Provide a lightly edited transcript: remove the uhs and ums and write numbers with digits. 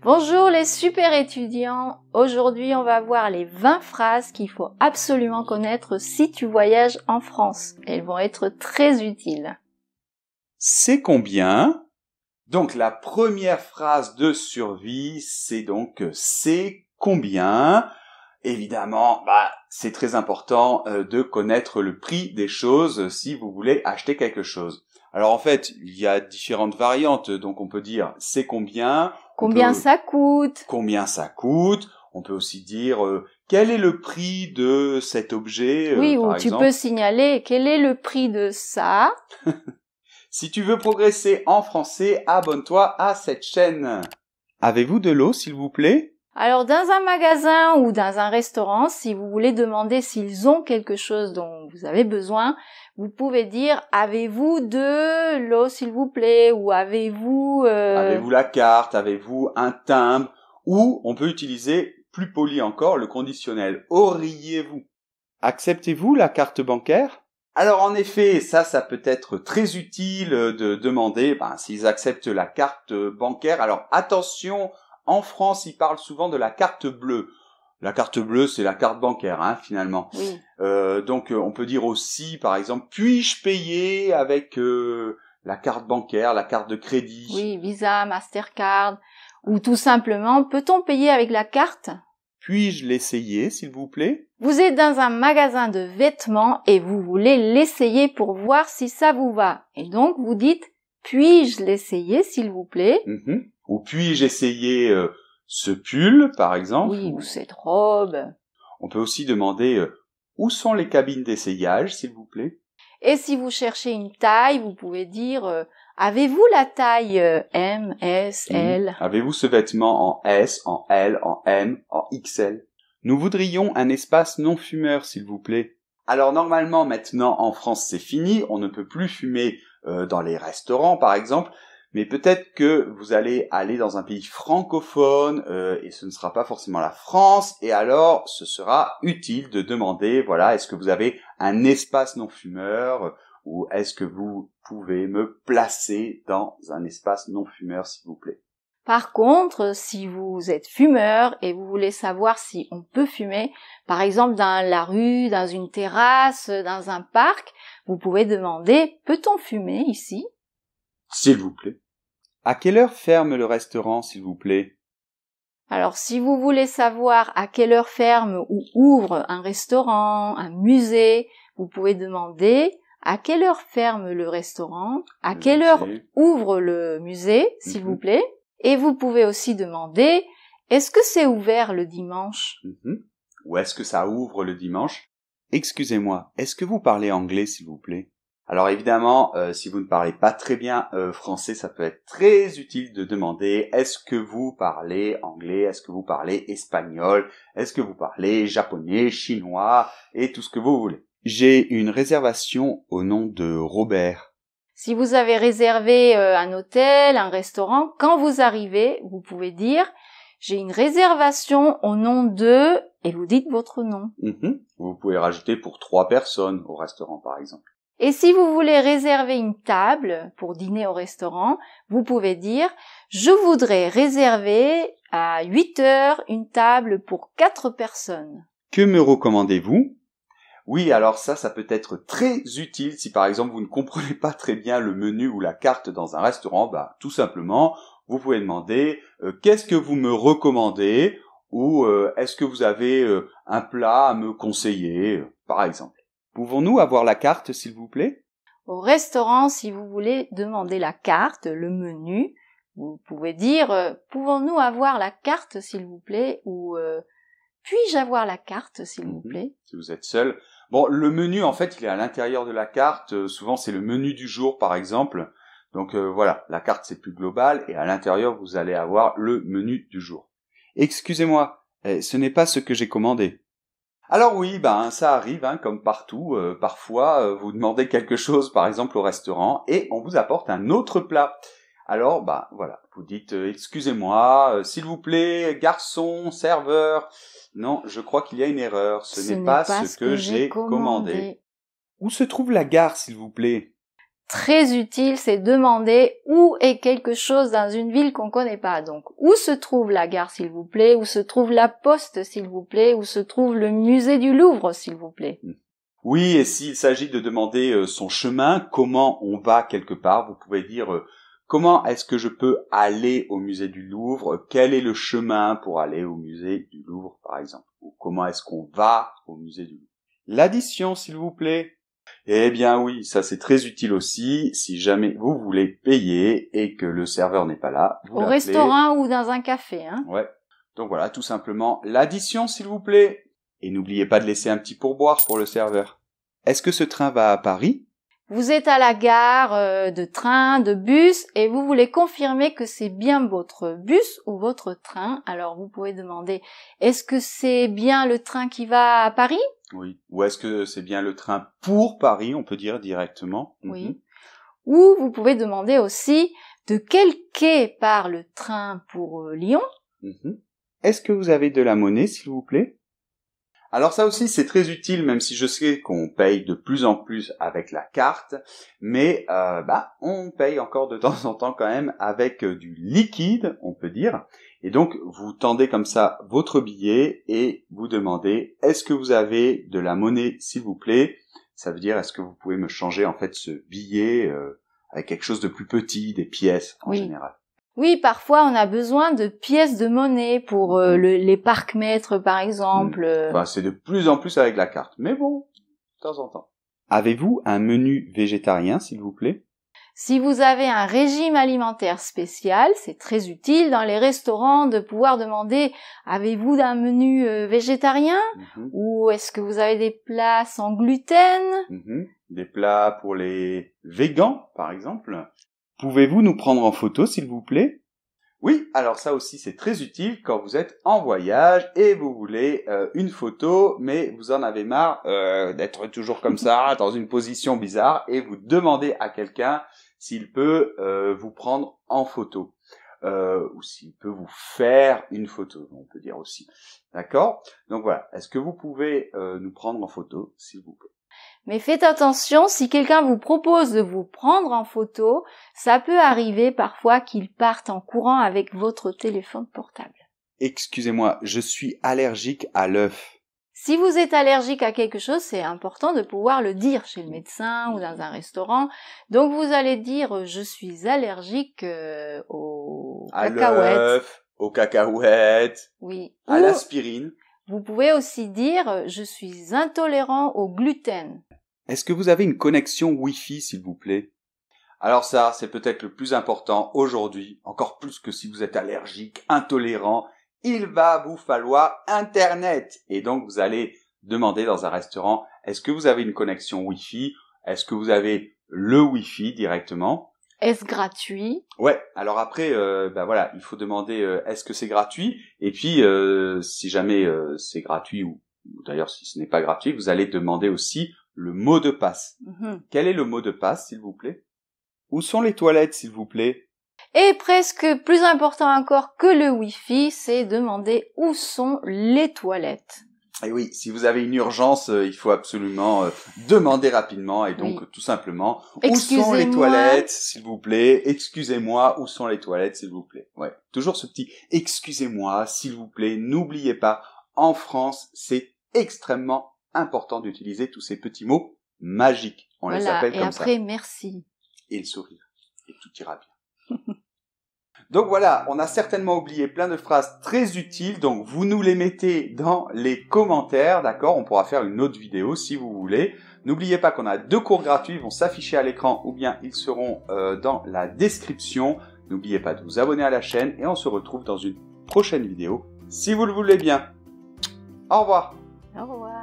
Bonjour les super étudiants, aujourd'hui on va voir les 20 phrases qu'il faut absolument connaître si tu voyages en France. Elles vont être très utiles. C'est combien? Donc la première phrase de survie, c'est donc c'est combien? Évidemment, c'est très important de connaître le prix des choses si vous voulez acheter quelque chose. Alors en fait, il y a différentes variantes, donc on peut dire c'est combien? Combien ça coûte? Combien ça coûte? On peut aussi dire quel est le prix de cet objet, Oui, par ou exemple. tu peux signaler quel est le prix de ça. Si tu veux progresser en français, abonne-toi à cette chaîne. Avez-vous de l'eau, s'il vous plaît? Alors dans un magasin ou dans un restaurant, si vous voulez demander s'ils ont quelque chose dont vous avez besoin, vous pouvez dire « Avez-vous de l'eau s'il vous plaît ?» ou « Avez-vous… Avez-vous la carte? Avez-vous un timbre? Ou on peut utiliser, plus poli encore, le conditionnel. Auriez-vous? Acceptez-vous la carte bancaire? Alors en effet, ça peut être très utile de demander s'ils acceptent la carte bancaire. Alors attention, en France, ils parlent souvent de la carte bleue. La carte bleue, c'est la carte bancaire, finalement. Oui. Donc on peut dire aussi, par exemple, puis-je payer avec la carte bancaire, la carte de crédit? Oui, Visa, Mastercard, ou tout simplement, peut-on payer avec la carte? Puis-je l'essayer, s'il vous plaît? Vous êtes dans un magasin de vêtements et vous voulez l'essayer pour voir si ça vous va. Et donc, vous dites, puis-je l'essayer, s'il vous plaît? Ou puis-je essayer ce pull, par exemple? Oui, ou cette robe. On peut aussi demander où sont les cabines d'essayage, s'il vous plaît? Et si vous cherchez une taille, vous pouvez dire, avez-vous la taille M, S, L? Avez-vous ce vêtement en S, en L, en M, en XL? Nous voudrions un espace non fumeur, s'il vous plaît. Alors normalement, maintenant, en France, c'est fini. On ne peut plus fumer dans les restaurants, par exemple. Mais peut-être que vous allez aller dans un pays francophone et ce ne sera pas forcément la France. Et alors, ce sera utile de demander, voilà, est-ce que vous avez un espace non fumeur ou est-ce que vous pouvez me placer dans un espace non fumeur, s'il vous plaît? Par contre, si vous êtes fumeur et vous voulez savoir si on peut fumer, par exemple dans la rue, dans une terrasse, dans un parc, vous pouvez demander « Peut-on fumer ici ?» S'il vous plaît. À quelle heure ferme le restaurant, s'il vous plaît? Alors, si vous voulez savoir à quelle heure ferme ou ouvre un restaurant, un musée, vous pouvez demander « À quelle heure ferme le restaurant? À quelle heure ouvre le musée, s'il vous plaît ?» Et vous pouvez aussi demander « Est-ce que c'est ouvert le dimanche ?» Ou est-ce que ça ouvre le dimanche? Excusez-moi, est-ce que vous parlez anglais, s'il vous plaît? Alors évidemment, si vous ne parlez pas très bien français, ça peut être très utile de demander est-ce que vous parlez anglais, est-ce que vous parlez espagnol, est-ce que vous parlez japonais, chinois et tout ce que vous voulez. J'ai une réservation au nom de Robert. Si vous avez réservé un hôtel, un restaurant, quand vous arrivez, vous pouvez dire « J'ai une réservation au nom de… » et vous dites votre nom. Vous pouvez rajouter pour 3 personnes au restaurant, par exemple. Et si vous voulez réserver une table pour dîner au restaurant, vous pouvez dire « Je voudrais réserver à 8 heures une table pour 4 personnes. » Que me recommandez-vous? Oui, alors ça peut être très utile si par exemple vous ne comprenez pas très bien le menu ou la carte dans un restaurant, tout simplement, vous pouvez demander qu'est-ce que vous me recommandez ou est-ce que vous avez un plat à me conseiller, par exemple. Pouvons-nous avoir la carte, s'il vous plaît? Au restaurant, si vous voulez demander la carte, le menu, vous pouvez dire pouvons-nous avoir la carte, s'il vous plaît, ou puis-je avoir la carte, s'il vous plaît? Si vous êtes seul. Bon, le menu, en fait, il est à l'intérieur de la carte. Souvent, c'est le menu du jour, par exemple. Donc voilà, la carte, c'est plus global. Et à l'intérieur, vous allez avoir le menu du jour. Excusez-moi, ce n'est pas ce que j'ai commandé. Alors oui, ça arrive, comme partout. Parfois, vous demandez quelque chose, par exemple, au restaurant, et on vous apporte un autre plat. Alors, voilà, vous dites excusez-moi, s'il vous plaît, garçon, serveur. Non, je crois qu'il y a une erreur. Ce n'est pas ce que j'ai commandé. Où se trouve la gare, s'il vous plaît? très utile, c'est demander où est quelque chose dans une ville qu'on connaît pas. Donc, où se trouve la gare, s'il vous plaît, où se trouve la poste, s'il vous plaît, où se trouve le musée du Louvre, s'il vous plaît. Oui, et s'il s'agit de demander son chemin, comment on va quelque part, vous pouvez dire comment est-ce que je peux aller au musée du Louvre, quel est le chemin pour aller au musée du Louvre, par exemple, ou comment est-ce qu'on va au musée du Louvre. L'addition, s'il vous plaît. Eh bien oui, ça c'est très utile aussi, si jamais vous voulez payer et que le serveur n'est pas là. Vous Au restaurant ou dans un café, hein. Ouais. Donc voilà, tout simplement, l'addition s'il vous plaît. Et n'oubliez pas de laisser un petit pourboire pour le serveur. Est-ce que ce train va à Paris ? Vous êtes à la gare de train, de bus, et vous voulez confirmer que c'est bien votre bus ou votre train. Alors vous pouvez demander, est-ce que c'est bien le train qui va à Paris ? Oui. Ou est-ce que c'est bien le train pour Paris, on peut dire directement. Oui. Ou vous pouvez demander aussi de quel quai part le train pour Lyon. Est-ce que vous avez de la monnaie, s'il vous plaît ? Alors ça aussi c'est très utile, même si je sais qu'on paye de plus en plus avec la carte, mais on paye encore de temps en temps quand même avec du liquide, on peut dire. Et donc vous tendez comme ça votre billet et vous demandez est-ce que vous avez de la monnaie s'il vous plaît ? Ça veut dire est-ce que vous pouvez me changer en fait ce billet avec quelque chose de plus petit, des pièces en général. Oui, parfois on a besoin de pièces de monnaie pour les parcs-mètres par exemple. Enfin, c'est de plus en plus avec la carte, mais bon, de temps en temps. Avez-vous un menu végétarien, s'il vous plaît ? Si vous avez un régime alimentaire spécial, c'est très utile dans les restaurants de pouvoir demander « Avez-vous un menu végétarien ?» ou « Est-ce que vous avez des plats sans gluten ?» Des plats pour les végans, par exemple. Pouvez-vous nous prendre en photo, s'il vous plaît ? Oui, alors ça aussi c'est très utile quand vous êtes en voyage et vous voulez une photo, mais vous en avez marre d'être toujours comme ça, dans une position bizarre, et vous demandez à quelqu'un s'il peut vous prendre en photo, ou s'il peut vous faire une photo, on peut dire aussi. D'accord ? Donc voilà, est-ce que vous pouvez nous prendre en photo, s'il vous plaît ? Mais faites attention, si quelqu'un vous propose de vous prendre en photo, ça peut arriver parfois qu'il parte en courant avec votre téléphone portable. Excusez-moi, je suis allergique à l'œuf. Si vous êtes allergique à quelque chose, c'est important de pouvoir le dire chez le médecin ou dans un restaurant. Donc vous allez dire « Je suis allergique aux cacahuètes. » l'œuf, aux cacahuètes, oui. à l'aspirine. Vous pouvez aussi dire « Je suis intolérant au gluten. » Est-ce que vous avez une connexion Wi-Fi, s'il vous plaît ? Alors ça, c'est peut-être le plus important aujourd'hui, encore plus que si vous êtes allergique, intolérant, il va vous falloir Internet. Et donc, vous allez demander dans un restaurant, est-ce que vous avez une connexion Wi-Fi ? Est-ce que vous avez le Wi-Fi directement ? Est-ce gratuit ? Ouais, alors après, il faut demander est-ce que c'est gratuit ? Et puis, si jamais c'est gratuit, ou d'ailleurs si ce n'est pas gratuit, vous allez demander aussi le mot de passe. Quel est le mot de passe, s'il vous plaît ? Où sont les toilettes, s'il vous plaît ? Et presque plus important encore que le Wi-Fi, c'est demander où sont les toilettes. Et oui, si vous avez une urgence, il faut absolument demander rapidement. Et donc, tout simplement, où sont les toilettes, s'il vous plaît ? Excusez-moi, où sont les toilettes, s'il vous plaît ? Ouais, toujours ce petit « excusez-moi, s'il vous plaît ». N'oubliez pas, en France, c'est extrêmement important d'utiliser tous ces petits mots magiques. On les appelle comme ça. Et après, merci. Et le sourire. Et tout ira bien. Donc voilà, on a certainement oublié plein de phrases très utiles, donc vous nous les mettez dans les commentaires, d'accord ? On pourra faire une autre vidéo si vous voulez. N'oubliez pas qu'on a 2 cours gratuits, ils vont s'afficher à l'écran ou bien ils seront dans la description. N'oubliez pas de vous abonner à la chaîne et on se retrouve dans une prochaine vidéo, si vous le voulez bien. Au revoir. Au revoir.